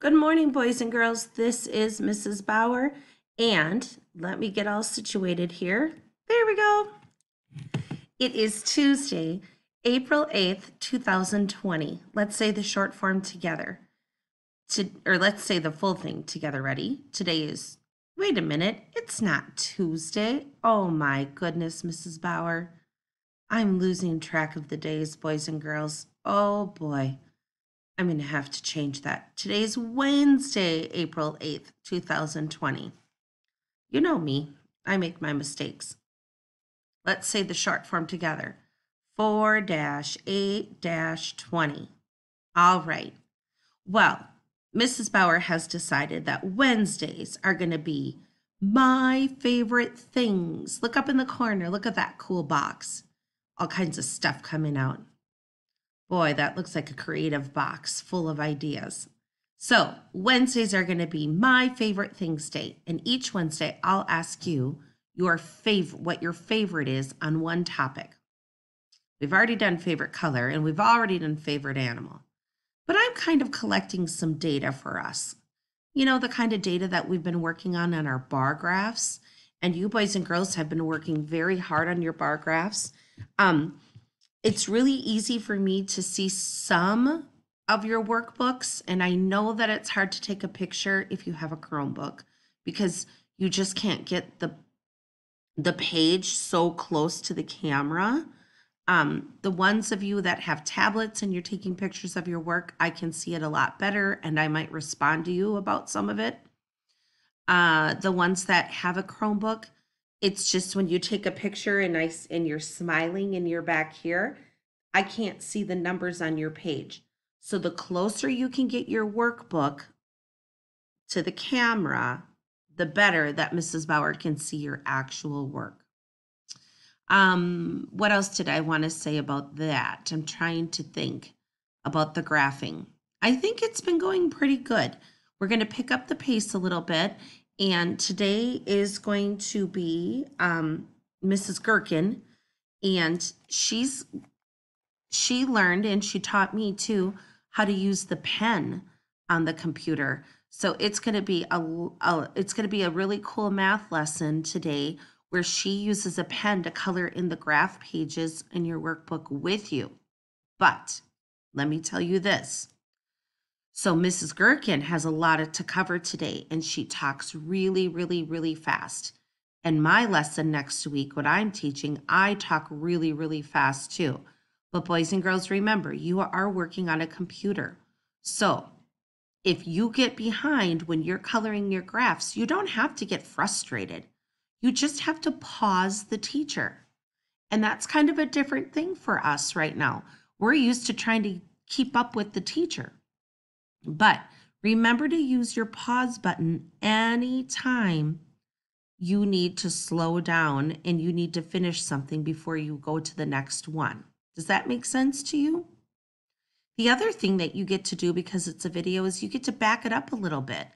Good morning, boys and girls. This is Mrs. Bauer, and let me get all situated here. There we go. It is Tuesday, April 8th, 2020. Let's say the short form together. Or let's say the full thing together. Ready? Today is, wait a minute, it's not Tuesday. Oh my goodness, Mrs. Bauer. I'm losing track of the days, boys and girls. Oh boy. I'm going to have to change that. Today's Wednesday, April 8th, 2020. You know me, I make my mistakes. Let's say the short form together 4-8-20. All right. Well, Mrs. Bauer has decided that Wednesdays are going to be my favorite things. Look up in the corner. Look at that cool box. All kinds of stuff coming out. Boy, that looks like a creative box full of ideas. So Wednesdays are going to be my favorite things day. And each Wednesday, I'll ask you what your favorite is on one topic. We've already done favorite color and we've already done favorite animal. But I'm kind of collecting some data for us. You know, the kind of data that we've been working on our bar graphs. And you boys and girls have been working very hard on your bar graphs. It's really easy for me to see some of your workbooks, and I know that it's hard to take a picture if you have a Chromebook because you just can't get the page so close to the camera. The ones of you that have tablets and you're taking pictures of your work, I can see it a lot better, and I might respond to you about some of it. The ones that have a Chromebook, it's just when you take a picture and you're smiling and you're back here, I can't see the numbers on your page. So the closer you can get your workbook to the camera, the better that Mrs. Bauer can see your actual work. What else did I want to say about that? I'm trying to think about the graphing. I think it's been going pretty good. We're going to pick up the pace a little bit. And today is going to be Mrs. Gherkin, and she learned and she taught me too how to use the pen on the computer. So it's going to be a really cool math lesson today where she uses a pen to color in the graph pages in your workbook with you. But let me tell you this. So Mrs. Gherkin has a lot to cover today, and she talks really, really, really fast. And my lesson next week, what I'm teaching, I talk really, really fast too. But boys and girls, remember, you are working on a computer. So if you get behind when you're coloring your graphs, you don't have to get frustrated. You just have to pause the teacher. And that's kind of a different thing for us right now. We're used to trying to keep up with the teacher. But remember to use your pause button anytime you need to slow down and you need to finish something before you go to the next one. Does that make sense to you? The other thing that you get to do because it's a video is you get to back it up a little bit.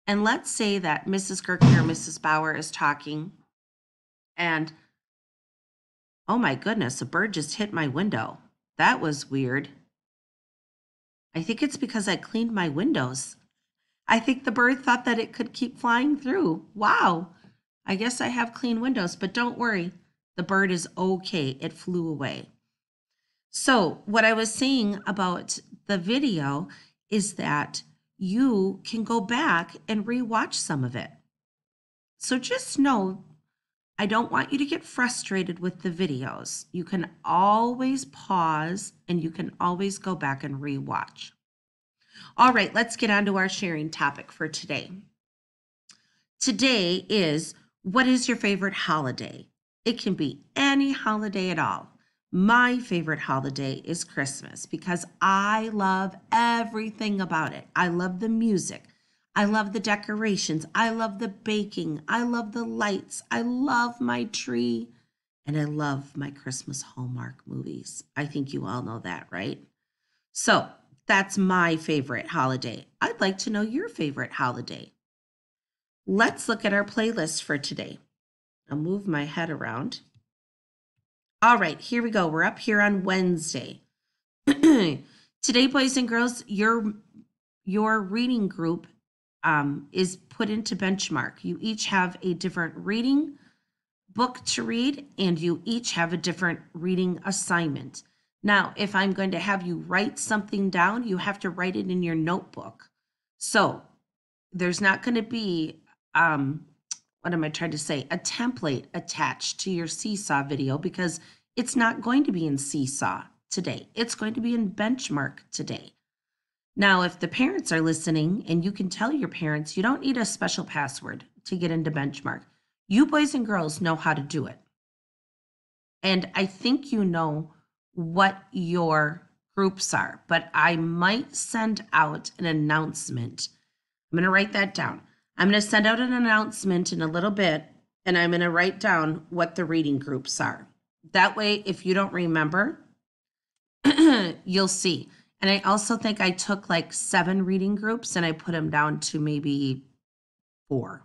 And let's say that Mrs. Gherkin or Mrs. Bauer is talking and, oh my goodness, a bird just hit my window. That was weird. I think it's because I cleaned my windows. I think the bird thought that it could keep flying through. Wow. I guess I have clean windows, but don't worry. The bird is okay. It flew away. So what I was saying about the video is that you can go back and rewatch some of it. So just know, I don't want you to get frustrated with the videos. You can always pause and you can always go back and rewatch. All right, let's get on to our sharing topic for today. Today is, what is your favorite holiday? It can be any holiday at all. My favorite holiday is Christmas because I love everything about it. I love the music. I love the decorations. I love the baking. I love the lights. I love my tree. And I love my Christmas Hallmark movies. I think you all know that, right? So that's my favorite holiday. I'd like to know your favorite holiday. Let's look at our playlist for today. I'll move my head around. All right, here we go. We're up here on Wednesday. Today, boys and girls, your your reading group is put into benchmark. You each have a different reading book to read, and you each have a different reading assignment. Now, if I'm going to have you write something down, you have to write it in your notebook. So there's not going to be, what am I trying to say? A template attached to your Seesaw video because it's not going to be in Seesaw today. It's going to be in Benchmark today. Now, if the parents are listening, and you can tell your parents, you don't need a special password to get into Benchmark. You boys and girls know how to do it. And I think you know what your groups are, but I might send out an announcement. I'm going to write that down. I'm going to send out an announcement in a little bit, and I'm going to write down what the reading groups are. That way, if you don't remember, you'll see. And I also think I took like 7 reading groups and I put them down to maybe 4.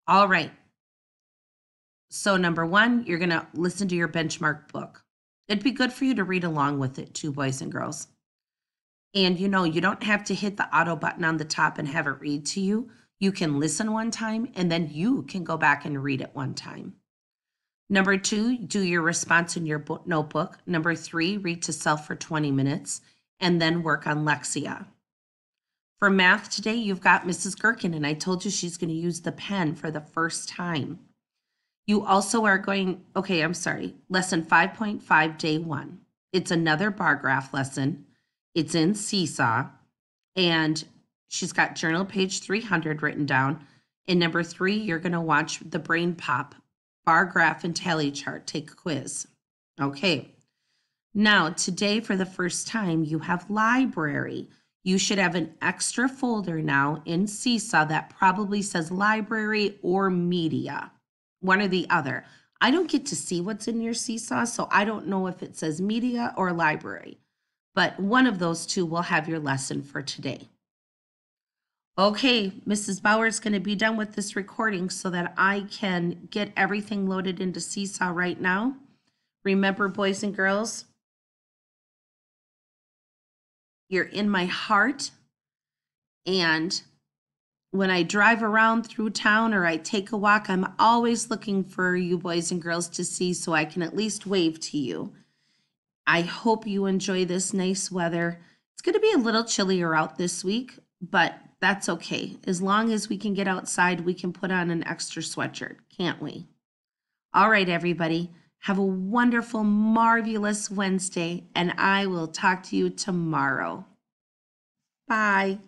All right. So number 1, you're going to listen to your benchmark book. It'd be good for you to read along with it too, boys and girls. And you don't have to hit the auto button on the top and have it read to you. You can listen one time and then you can go back and read it one time. Number 2, do your response in your notebook. Number 3, read to self for 20 minutes and then work on Lexia. For math today, you've got Mrs. Gherkin, and I told you she's going to use the pen for the first time. You also are going, lesson 5.5, day 1. It's another bar graph lesson. It's in Seesaw, and she's got journal page 300 written down. In number 3, you're going to watch the Brain Pop bar graph and tally chart, take a quiz. Okay. Now, today for the first time, you have library. You should have an extra folder now in Seesaw that probably says library or media, one or the other. I don't get to see what's in your Seesaw, so I don't know if it says media or library, but one of those two will have your lesson for today. Okay, Mrs. Bauer's going to be done with this recording so that I can get everything loaded into Seesaw right now. Remember, boys and girls, you're in my heart, and when I drive around through town or I take a walk, I'm always looking for you boys and girls to see so I can at least wave to you. I hope you enjoy this nice weather. It's going to be a little chillier out this week, but that's okay. As long as we can get outside, we can put on an extra sweatshirt, can't we? All right, everybody. Have a wonderful, marvelous Wednesday, and I will talk to you tomorrow. Bye.